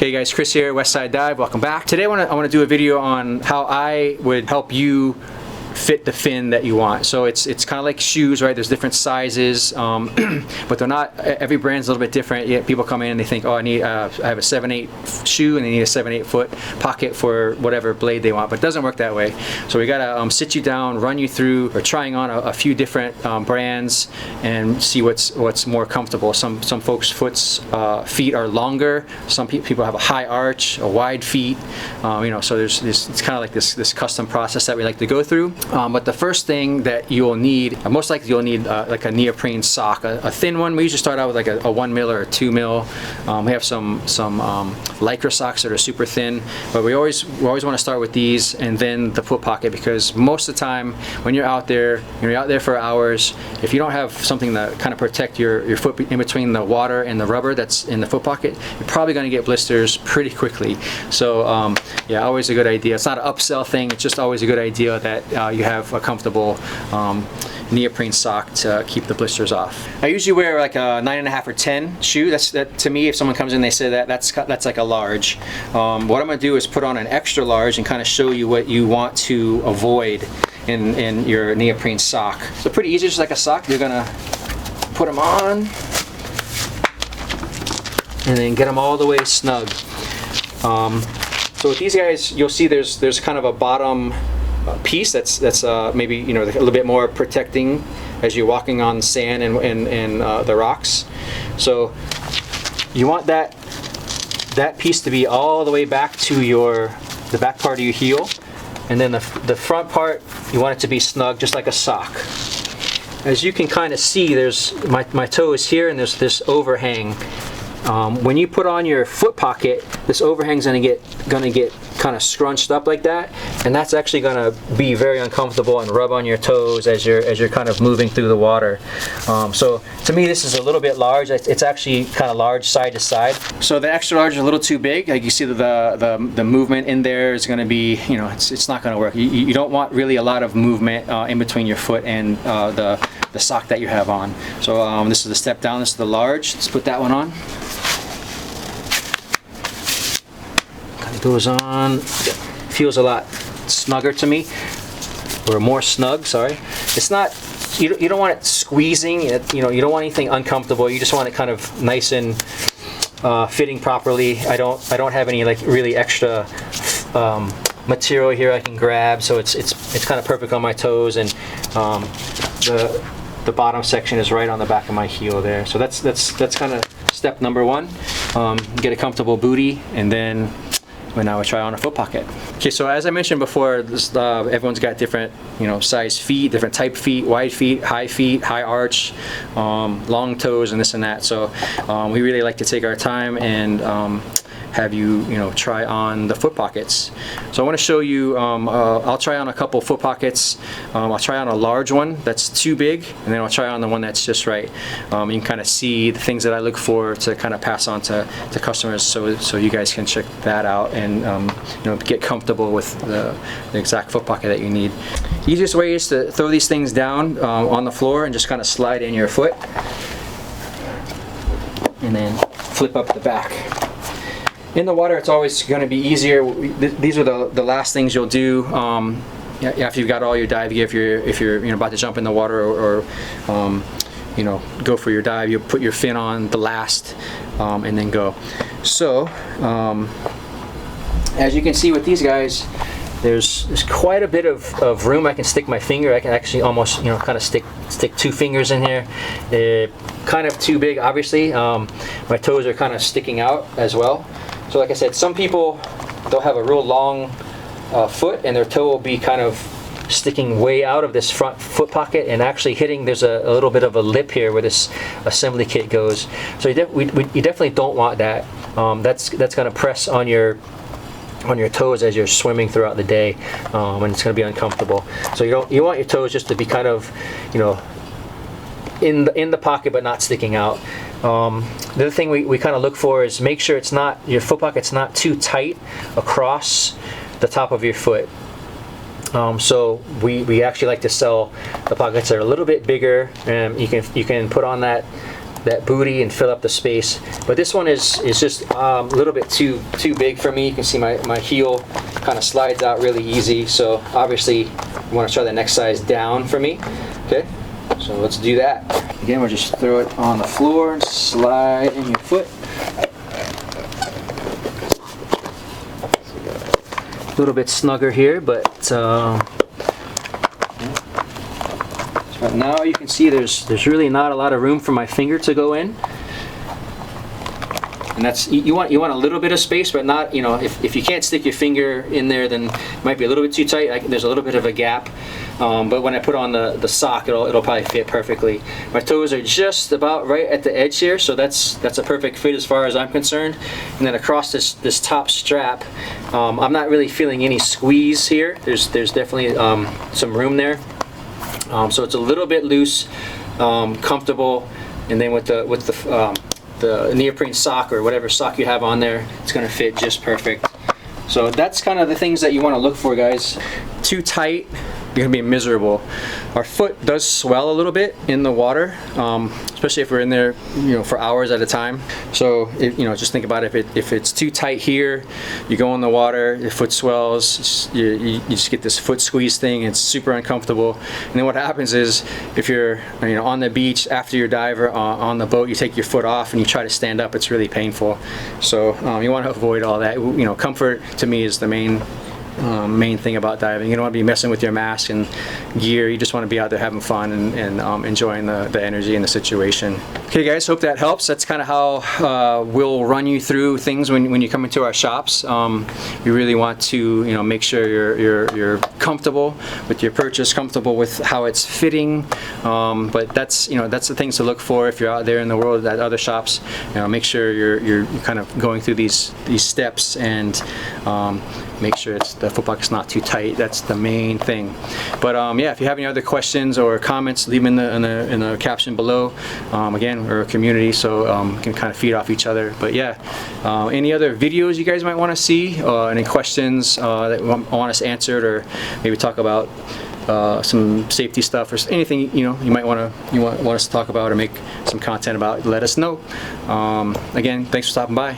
Hey guys, Chris here, Westside Dive. Welcome back. Today I want to do a video on how I would help you fit the fin that you want. So it's kind of like shoes, right? There's different sizes, but they're not. Every brand's a little bit different. Yeah, people come in and they think, oh, I have a 7/8 shoe and they need a 7/8 foot pocket for whatever blade they want, but it doesn't work that way. So we gotta sit you down, run you through, or trying on a few different brands and see what's more comfortable. Some folks' feet are longer. Some people have a high arch, a wide feet. So there's this. It's kind of like this custom process that we like to go through. But the first thing that you'll need, most likely you'll need like a neoprene sock, a thin one. We usually start out with like a 1 mil or a 2 mil. We have some Lycra socks that are super thin, but we always want to start with these and then the foot pocket, because most of the time when you're out there for hours, if you don't have something to kind of protect your foot in between the water and the rubber that's in the foot pocket, you're probably going to get blisters pretty quickly. So yeah, always a good idea. It's not an upsell thing. It's just always a good idea that you have a comfortable neoprene sock to keep the blisters off. I usually wear like a 9.5 or 10 shoe. That to me, if someone comes in, they say that's like a large. What I'm going to do is put on an extra large and kind of show you what you want to avoid in your neoprene sock. So pretty easy, just like a sock. You're gonna put them on and then get them all the way snug. So with these guys, you'll see there's kind of a bottom piece that's maybe a little bit more protecting as you're walking on sand and the rocks. So you want that piece to be all the way back to the back part of your heel, and then the front part, you want it to be snug, just like a sock. As you can kind of see, there's my toe is here, and there's this overhang. When you put on your foot pocket, this overhang's gonna get kind of scrunched up like that, and that's actually gonna be very uncomfortable and rub on your toes as you're kind of moving through the water. So to me, this is a little bit large. It's actually kind of large side to side. So the extra large is a little too big. Like you see, the movement in there is gonna be, it's not gonna work. You don't want really a lot of movement in between your foot and the sock that you have on. So this is the step down. This is the large. Let's put that one on. Goes on, feels a lot snugger to me, or more snug, sorry. It's not, you don't want it squeezing, you don't want anything uncomfortable. You just want it kind of nice and fitting properly. I don't have any like really extra material here I can grab, so it's kind of perfect on my toes, and the bottom section is right on the back of my heel there. So that's kind of step number one. Get a comfortable booty, and then now we try on a foot pocket. Okay, so as I mentioned before, everyone's got different, size feet, different type feet, wide feet, high arch, long toes, and this and that. So we really like to take our time and have you, try on the foot pockets. So I want to show you, I'll try on a couple foot pockets. I'll try on a large one that's too big, and then I'll try on the one that's just right. You can kind of see the things that I look for to kind of pass on to customers, so you guys can check that out and get comfortable with the exact foot pocket that you need. Easiest way is to throw these things down on the floor and just kind of slide in your foot, and then flip up the back. In the water, it's always going to be easier. These are the last things you'll do after you've got all your dive gear. If you're about to jump in the water or go for your dive, you'll put your fin on the last and then go. So as you can see with these guys, there's quite a bit of room. I can stick my finger. I can actually almost kind of stick 2 fingers in here. Kind of too big, obviously. My toes are kind of sticking out as well. So like I said, some people, they'll have a real long foot, and their toe will be kind of sticking way out of this front foot pocket and actually hitting. There's a little bit of a lip here where this assembly kit goes. So you definitely don't want that. That's going to press on your toes as you're swimming throughout the day, and it's going to be uncomfortable. So you want your toes just to be kind of in the pocket but not sticking out. The other thing we kind of look for is make sure your foot pocket's not too tight across the top of your foot. So we actually like to sell the pockets that are a little bit bigger, and you can put on that that booty and fill up the space. But this one is just a little bit too big for me. You can see my heel kind of slides out really easy. So obviously you want to try the next size down for me. Okay, so let's do that. Again, we'll just throw it on the floor and slide in your foot. A little bit snugger here, but now you can see there's really not a lot of room for my finger to go in. And that's, you want a little bit of space, but not, you know, if you can't stick your finger in there, then it might be a little bit too tight. There's a little bit of a gap, but when I put on the sock, it'll probably fit perfectly. My toes are just about right at the edge here, so that's a perfect fit as far as I'm concerned. And then across this top strap, I'm not really feeling any squeeze here. There's definitely some room there, so it's a little bit loose, comfortable. And then with the neoprene sock or whatever sock you have on there, it's going to fit just perfect. So that's kind of the things that you want to look for, guys. Too tight, you're going to be miserable. Our foot does swell a little bit in the water, especially if we're in there, you know, for hours at a time. So you know, just think about it. If it's too tight here, you go in the water, your foot swells, you just get this foot squeeze thing. It's super uncomfortable. And then what happens is, if you're, you know, on the beach after your diver on the boat, you take your foot off and you try to stand up, it's really painful. So you want to avoid all that. You know, comfort to me is the main thing about diving. You don't want to be messing with your mask and gear. You just want to be out there having fun and enjoying the energy and the situation. Okay guys, hope that helps. That's kind of how we'll run you through things when you come into our shops. We really want to, you know, make sure you're comfortable with your purchase, comfortable with how it's fitting. But that's, you know, that's the things to look for if you're out there in the world at other shops. You know, make sure you're kind of going through these steps and make sure the foot pocket's not too tight. That's the main thing. But yeah, if you have any other questions or comments, leave them in the caption below. Again, we're a community, so we can kind of feed off each other. But yeah, any other videos you guys might want to see, any questions that want us answered, or maybe talk about some safety stuff or anything, you know, you want us to talk about or make some content about, let us know. Again, thanks for stopping by.